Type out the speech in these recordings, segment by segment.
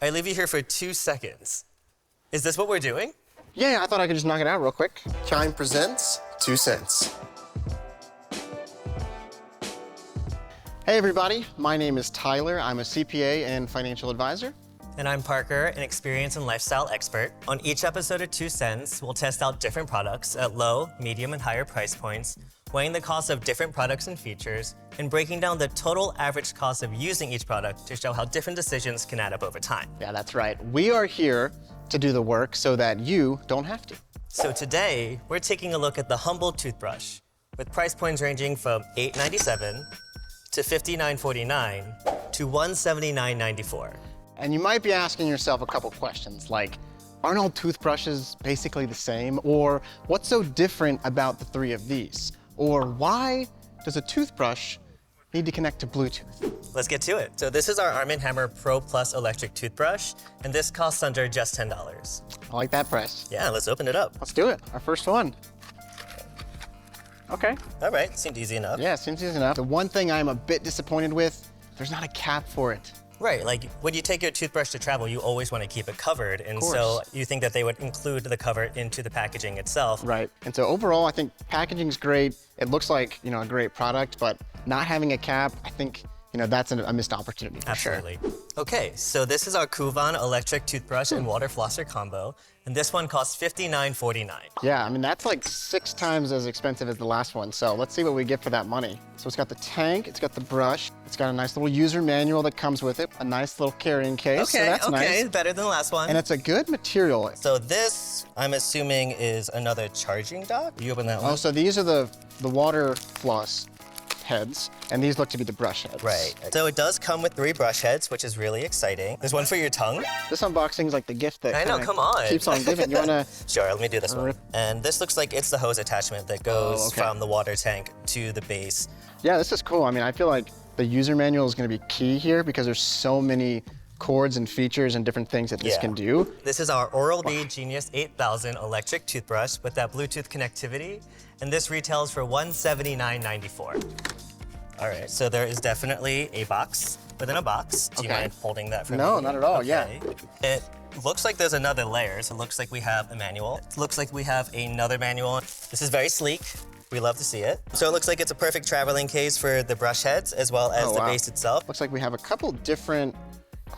I leave you here for 2 seconds. Is this what we're doing? Yeah, I thought I could just knock it out real quick. Chime presents 2 cents. Hey everybody, my name is Tyler. I'm a CPA and financial advisor. And I'm Parker, an experience and lifestyle expert. On each episode of 2 Cents, we'll test out different products at low, medium, and higher price points, weighing the cost of different products and features, and breaking down the total average cost of using each product to show how different decisions can add up over time. Yeah, that's right. We are here to do the work so that you don't have to. So today, we're taking a look at the humble toothbrush, with price points ranging from $8.97 to $59.49 to $179.94. And you might be asking yourself a couple questions like, aren't all toothbrushes basically the same? Or what's so different about the three of these? Or why does a toothbrush need to connect to Bluetooth? Let's get to it. So this is our Arm & Hammer Pro Plus electric toothbrush, and this costs under just $10. I like that price. Yeah, let's open it up. Let's do it. Our first one. Okay. All right, seemed easy enough. Yeah, seems easy enough. The one thing I'm a bit disappointed with, there's not a cap for it. Right, like when you take your toothbrush to travel, you always want to keep it covered, and so you think that they would include the cover into the packaging itself. Right, and so overall, I think packaging's great. It looks like, a great product, but not having a cap, I think, that's a missed opportunity for Absolutely. sure. Okay, so this is our Kuvan electric toothbrush and water flosser combo, and this one costs $59.49. Yeah, I mean, that's like 6 times as expensive as the last one, so let's see what we get for that money. So it's got the tank, it's got the brush, it's got a nice little user manual that comes with it, a nice little carrying case, so that's nice. Better than the last one. And it's a good material. So this, I'm assuming, is another charging dock? You open that one? Oh, so these are the water floss heads, and these look to be the brush heads. Right. So it does come with 3 brush heads, which is really exciting. There's one for your tongue. This unboxing is like the gift that I know, come on. keeps on giving. You wanna? Sure, let me do this one. And this looks like it's the hose attachment that goes from the water tank to the base. Yeah, this is cool. I mean, I feel like the user manual is gonna be key here because there's so many cords and features and different things that this can do. This is our Oral-B Genius 8000 electric toothbrush with that Bluetooth connectivity, and this retails for $179.94. All right, so there is definitely a box within a box. Do you mind holding that for me? No, not at all, yeah. It looks like there's another layer, so it looks like we have a manual. It looks like we have another manual. This is very sleek. We love to see it. So it looks like it's a perfect traveling case for the brush heads as well as the base itself. Looks like we have a couple different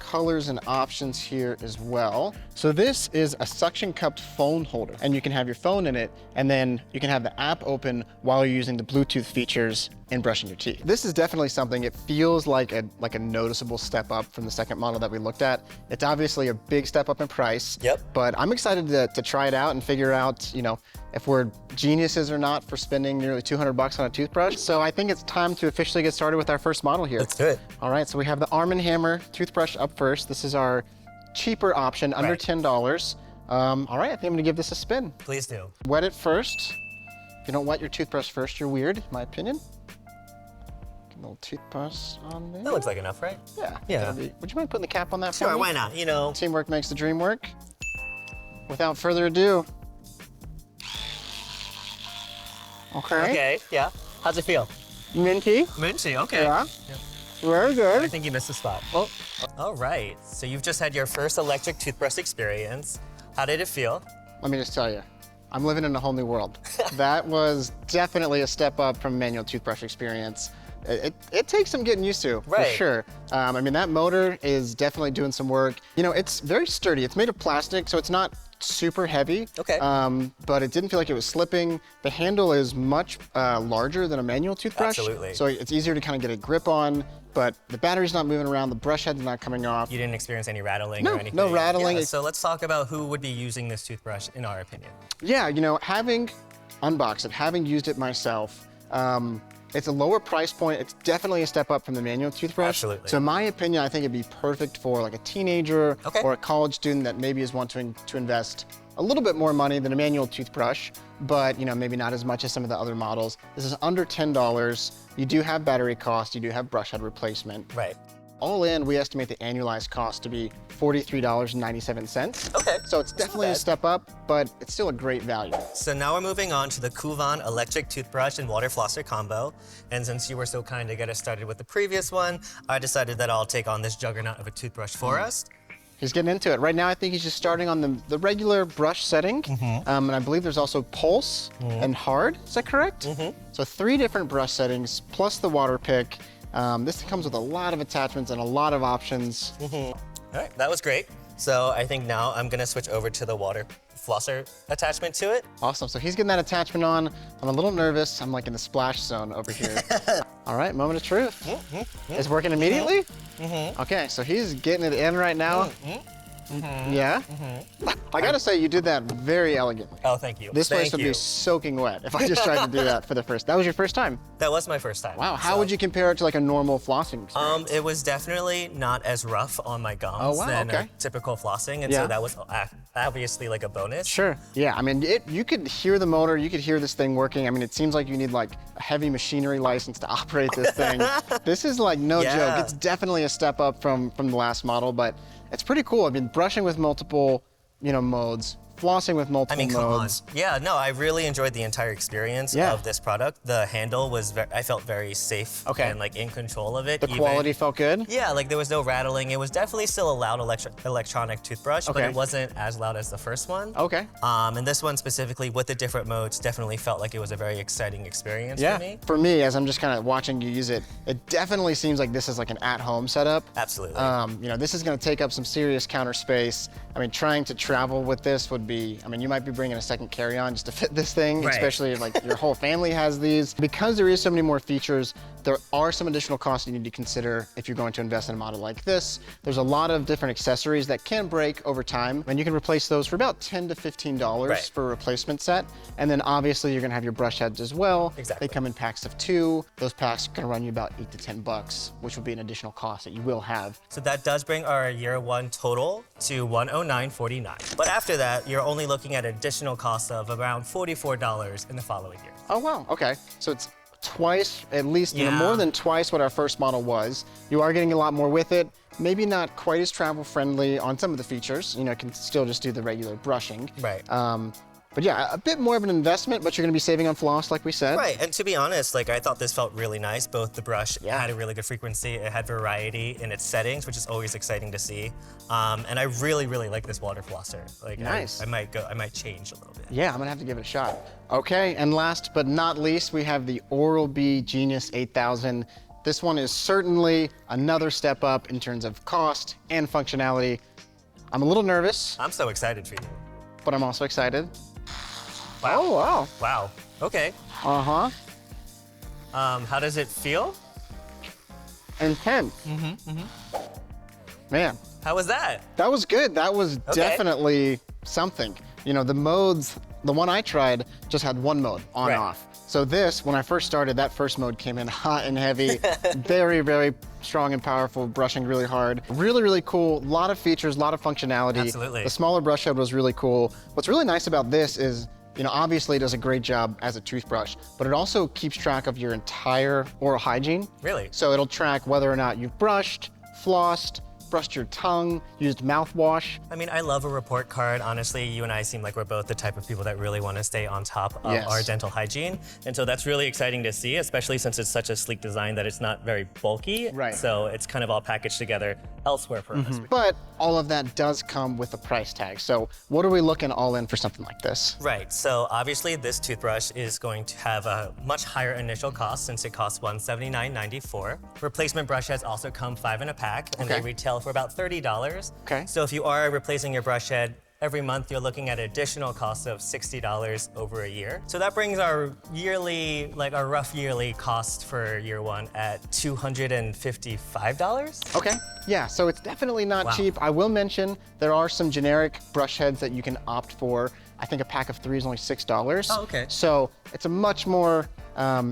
colors and options here as well. So this is a suction cupped phone holder, and you can have your phone in it, and then you can have the app open while you're using the Bluetooth features in brushing your teeth. This is definitely something, it feels like a noticeable step up from the second model that we looked at. It's obviously a big step up in price. Yep. But I'm excited to try it out and figure out, if we're geniuses or not for spending nearly $200 on a toothbrush. So I think it's time to officially get started with our first model here. Let's do it. All right, so we have the Arm & Hammer toothbrush up first. This is our cheaper option, under $10. All right, I think I'm gonna give this a spin. Please do. Wet it first. If you don't wet your toothbrush first, you're weird, in my opinion. Get a little toothbrush on there. That looks like enough, right? Yeah. Yeah. Would you mind putting the cap on that for Sure, me? why not? Teamwork makes the dream work. Without further ado. Okay, yeah. How's it feel? Minty. Minty, okay. Yeah. Very good. I think you missed a spot. Oh. All right, so you've just had your first electric toothbrush experience. How did it feel? Let me just tell you, I'm living in a whole new world. That was definitely a step up from manual toothbrush experience. It takes some getting used to, for sure. I mean, that motor is definitely doing some work. It's very sturdy. It's made of plastic, so it's not super heavy. Okay. But it didn't feel like it was slipping. The handle is much larger than a manual toothbrush. Absolutely. So it's easier to kind of get a grip on, but the battery's not moving around, the brush head's not coming off. You didn't experience any rattling No, or anything? no rattling. Yeah, so let's talk about who would be using this toothbrush, in our opinion. Yeah, having unboxed it, having used it myself, it's a lower price point. It's definitely a step up from the manual toothbrush. Absolutely. So in my opinion, I think it'd be perfect for like a teenager or a college student that maybe is wanting to invest a little bit more money than a manual toothbrush, but maybe not as much as some of the other models. This is under $10. You do have battery cost, you do have brush head replacement. Right. All in, we estimate the annualized cost to be $43.97. Okay. So it's definitely a step up, but it's still a great value. So now we're moving on to the Kuvan electric toothbrush and water flosser combo. And since you were so kind to get us started with the previous one, I decided that I'll take on this juggernaut of a toothbrush for us. He's getting into it. Right now, I think he's just starting on the regular brush setting. And I believe there's also pulse and hard. Is that correct? So 3 different brush settings plus the water pick. This comes with a lot of attachments and a lot of options. All right, that was great. So I think now I'm gonna switch over to the water flosser attachment to it. Awesome, so he's getting that attachment on. I'm a little nervous. I'm like in the splash zone over here. All right, moment of truth. It's working immediately? Okay, so he's getting it in right now. Yeah? I gotta say, you did that very elegantly. Oh, thank you. This place Thank would you. be soaking wet if I just tried to do that for the first. That was your first time? That was my first time. Wow, how so- would you compare it to like a normal flossing experience? It was definitely not as rough on my gums Oh, wow, than okay. a typical flossing, and Yeah. so that was obviously like a bonus. Sure. Yeah, I mean, you could hear the motor, you could hear this thing working. I mean, it seems like you need like a heavy machinery license to operate this thing. This is like no Yeah. joke. It's definitely a step up from the last model, but it's pretty cool. I mean, brushing with multiple, modes, flossing with multiple I mean, come on. modes. Yeah, no, I really enjoyed the entire experience Yeah. of this product. The handle was, I felt very safe Okay. and like in control of it. The quality felt good? Yeah, like there was no rattling. It was definitely still a loud electronic toothbrush, but Okay. it wasn't as loud as the first one. Okay. And this one specifically with the different modes definitely felt like it was a very exciting experience Yeah. for me. For me, as I'm just kind of watching you use it, it definitely seems like this is like an at-home setup. Absolutely. This is going to take up some serious counter space. I mean, trying to travel with this would be, you might be bringing a second carry-on just to fit this thing, Right. especially if like your whole family has these. Because there is so many more features, there are some additional costs you need to consider if you're going to invest in a model like this. There's a lot of different accessories that can break over time, and you can replace those for about $10 to $15 Right. for a replacement set. And then obviously you're going to have your brush heads as well. Exactly. They come in packs of 2. Those packs are going to run you about $8 to $10, which will be an additional cost that you will have. So that does bring our year 1 total to $109.49. But after that, you're only looking at additional costs of around $44 in the following year. Oh, wow. Okay. So it's twice, at least, Yeah. more than twice what our first model was. You are getting a lot more with it. Maybe not quite as travel friendly on some of the features. It can still just do the regular brushing. Right. But yeah, a bit more of an investment, but you're going to be saving on floss, like we said. Right, and to be honest, like I thought this felt really nice. Both the brush Yeah. had a really good frequency, it had variety in its settings, which is always exciting to see. And I really, really like this water flosser. Like Nice. I might change a little bit. Yeah, I'm gonna have to give it a shot. Okay, and last but not least, we have the Oral-B Genius 8000. This one is certainly another step up in terms of cost and functionality. I'm a little nervous, I'm so excited for you. but I'm also excited. Wow. Oh, wow. Wow. Okay. Uh-huh. How does it feel? Intense. Man, How was that? that was good. That was definitely something. The modes, the one I tried just had one mode, on Right. off. So this, when I first started, that first mode came in hot and heavy, very, very strong and powerful, brushing really hard. Really, really cool, a lot of features, a lot of functionality. Absolutely. The smaller brush head was really cool. What's really nice about this is, obviously it does a great job as a toothbrush, but it also keeps track of your entire oral hygiene. Really? So it'll track whether or not you've brushed, flossed, brushed your tongue, used mouthwash. I mean, I love a report card. Honestly, you and I seem like we're both the type of people that really want to stay on top of Yes. our dental hygiene. And so that's really exciting to see, especially since it's such a sleek design that it's not very bulky. Right. So it's kind of all packaged together elsewhere for us. But all of that does come with a price tag. So what are we looking all in for something like this? Right, so obviously this toothbrush is going to have a much higher initial cost since it costs $179.94. Replacement brush heads also come 5 in a pack and Okay. they retail for about $30. Okay. So if you are replacing your brush head every month, you're looking at additional costs of $60 over a year. So that brings our yearly, our rough yearly cost for year 1 at $255. Okay, yeah, so it's definitely not Wow. cheap. I will mention there are some generic brush heads that you can opt for. I think a pack of 3 is only $6. Oh, okay. So it's a much more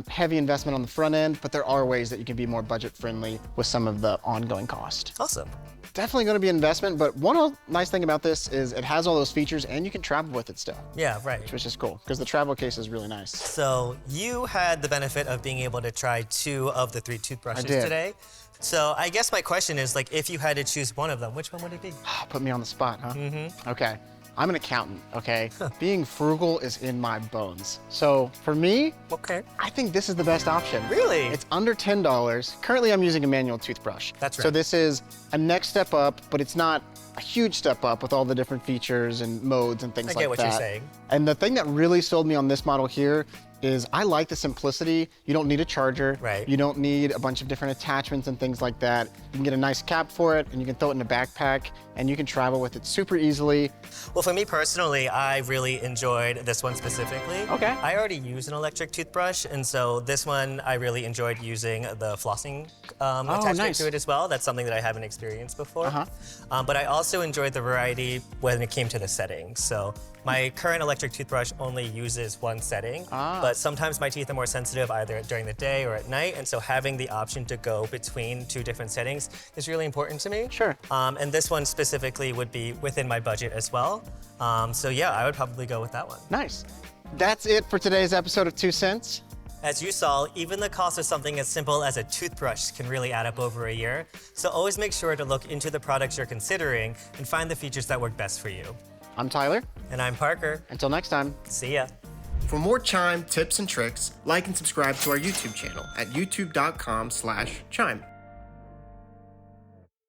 heavy investment on the front end, but there are ways that you can be more budget friendly with some of the ongoing cost. Awesome. Definitely going to be an investment, but one nice thing about this is it has all those features and you can travel with it still, Yeah, right. which is cool because the travel case is really nice. So you had the benefit of being able to try 2 of the 3 toothbrushes I did. today. So I guess my question is, if you had to choose one of them, which one would it be? Put me on the spot, huh? Okay. I'm an accountant, okay? Being frugal is in my bones. So for me, Okay. I think this is the best option. Really? It's under $10. Currently, I'm using a manual toothbrush. That's right. So this is a next step up, but it's not a huge step up with all the different features and modes and things like that. I get what you're saying. And the thing that really sold me on this model here is I like the simplicity. You don't need a charger. Right. You don't need a bunch of different attachments and things like that. You can get a nice cap for it, and you can throw it in a backpack, and you can travel with it super easily. Well, for me personally, I really enjoyed this one specifically. Okay. I already use an electric toothbrush, and so this one I really enjoyed using the flossing attachment nice. to it as well. That's something that I haven't experienced before. Uh-huh. But I also enjoyed the variety when it came to the settings. So my current electric toothbrush only uses one setting, but sometimes my teeth are more sensitive either during the day or at night, and so having the option to go between two different settings is really important to me. Sure. And this one specifically would be within my budget as well. So yeah, I would probably go with that one. Nice. That's it for today's episode of 2 Cents. As you saw, even the cost of something as simple as a toothbrush can really add up over a year. So always make sure to look into the products you're considering and find the features that work best for you. I'm Tyler. And I'm Parker. Until next time. See ya. For more Chime tips and tricks, like and subscribe to our YouTube channel at youtube.com/Chime.